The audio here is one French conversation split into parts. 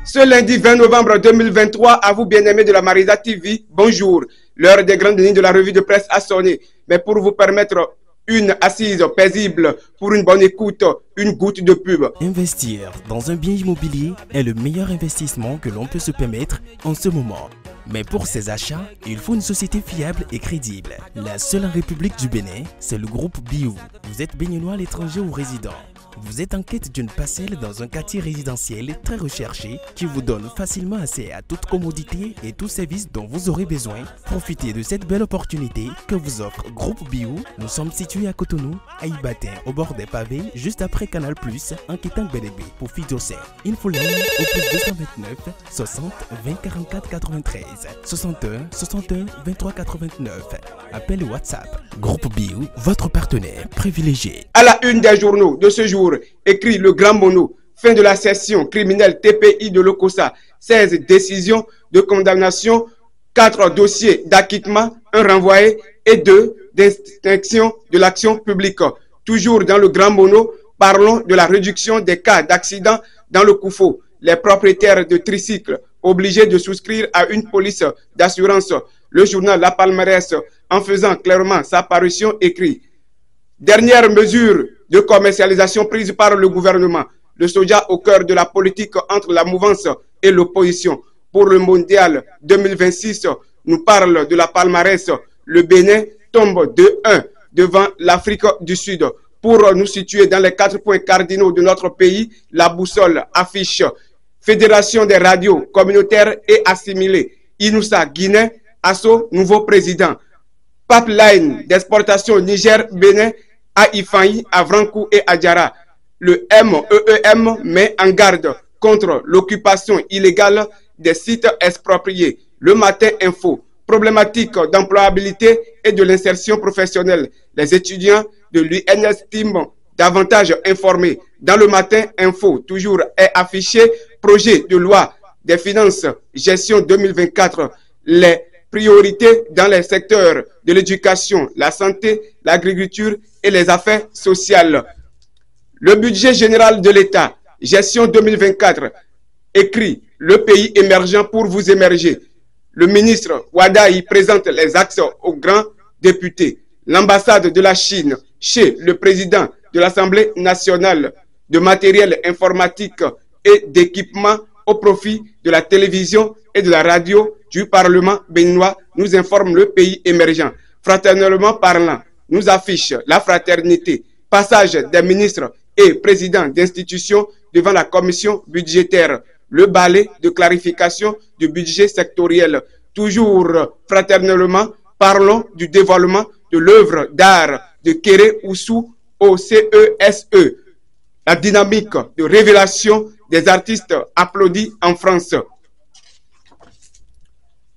Ce lundi 20 novembre 2023, à vous bien-aimés de la Marisa TV, bonjour. L'heure des grandes lignes de la revue de presse a sonné. Mais pour vous permettre une assise paisible, pour une bonne écoute, une goutte de pub. Investir dans un bien immobilier est le meilleur investissement que l'on peut se permettre en ce moment. Mais pour ces achats, il faut une société fiable et crédible. La seule en République du Bénin, c'est le groupe Biou. Vous êtes béninois à l'étranger ou résident. Vous êtes en quête d'une parcelle dans un quartier résidentiel très recherché qui vous donne facilement accès à toute commodité et tout service dont vous aurez besoin. Profitez de cette belle opportunité que vous offre Groupe Biou. Nous sommes situés à Cotonou, à Ibatin, au bord des pavés, juste après Canal+, en quittant Bédébé pour Fidjosé. Infoline au plus 229 60 20 44 93 61 61 23 89. Appel WhatsApp. Groupe Biou, votre partenaire privilégié. À la une des journaux de ce jour, écrit le Grand Mono, fin de la session criminelle TPI de l'OCOSA, 16 décisions de condamnation, 4 dossiers d'acquittement, 1 renvoyé et 2 d'extinction de l'action publique. Toujours dans le Grand Mono, parlons de la réduction des cas d'accident dans le Koufo. Les propriétaires de tricycles obligés de souscrire à une police d'assurance. Le journal La Palmarès, en faisant clairement sa parution, écrit: dernière mesure de commercialisation prise par le gouvernement. Le soja au cœur de la politique entre la mouvance et l'opposition. Pour le mondial 2026, nous parle de la Palmarès. Le Bénin tombe 2-1 devant l'Afrique du Sud. Pour nous situer dans les 4 points cardinaux de notre pays, la boussole affiche Fédération des radios communautaires et assimilées. Inoussa, Guinée, Asso, nouveau président. Pipeline d'exportation Niger-Bénin à Ifaï, à Vrankou et à Djara. Le MEEM met en garde contre l'occupation illégale des sites expropriés. Le Matin Info, problématique d'employabilité et de l'insertion professionnelle. Les étudiants de l'UN estiment davantage informés. Dans le Matin Info, toujours est affiché projet de loi des finances gestion 2024. Les priorités dans les secteurs de l'éducation, la santé, l'agriculture et les affaires sociales. Le budget général de l'État, gestion 2024, écrit le pays émergent pour vous émerger. Le ministre Wadaï présente les axes aux grands députés. L'ambassade de la Chine chez le président de l'Assemblée nationale de matériel informatique et d'équipement au profit de la télévision et de la radio du Parlement béninois, nous informe le pays émergent. Fraternellement parlant, nous affiche la fraternité. Passage des ministres et présidents d'institutions devant la commission budgétaire. Le balai de clarification du budget sectoriel. Toujours fraternellement, parlons du dévoilement de l'œuvre d'art de Kéré Oussou au CESE. La dynamique de révélation des artistes applaudis en France.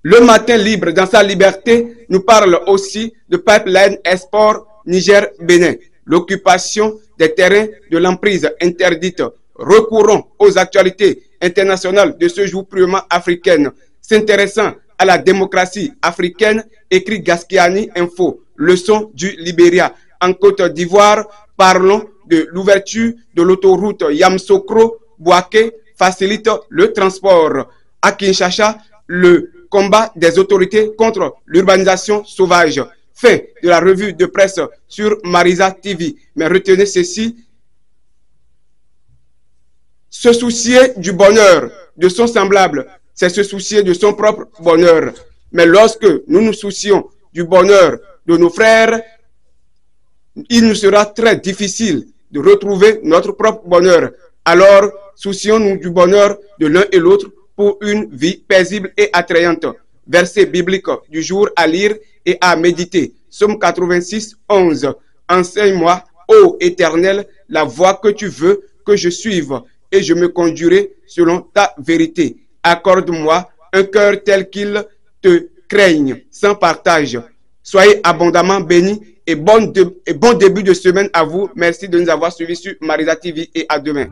Le Matin Libre, dans sa liberté, nous parle aussi de Pipeline Export Niger-Bénin. L'occupation des terrains de l'emprise interdite. Recourons aux actualités internationales de ce jour purement africaine. S'intéressant à la démocratie africaine, écrit Gaskiani Info. Leçon du Libéria. En Côte d'Ivoire, parlons de l'ouverture de l'autoroute Yamsokro-Bouaké facilite le transport. À Kinshasa, le combat des autorités contre l'urbanisation sauvage. Fin de la revue de presse sur Marisa TV. Mais retenez ceci: se soucier du bonheur de son semblable, c'est se soucier de son propre bonheur. Mais lorsque nous nous soucions du bonheur de nos frères, il nous sera très difficile de retrouver notre propre bonheur. Alors, soucions-nous du bonheur de l'un et l'autre pour une vie paisible et attrayante. Verset biblique du jour à lire et à méditer. Somme 86, 11. Enseigne-moi, ô Éternel, la voie que tu veux que je suive, et je me conduirai selon ta vérité. Accorde-moi un cœur tel qu'il te craigne, sans partage. Soyez abondamment bénis et bon début de semaine à vous. Merci de nous avoir suivis sur Marisa TV et à demain.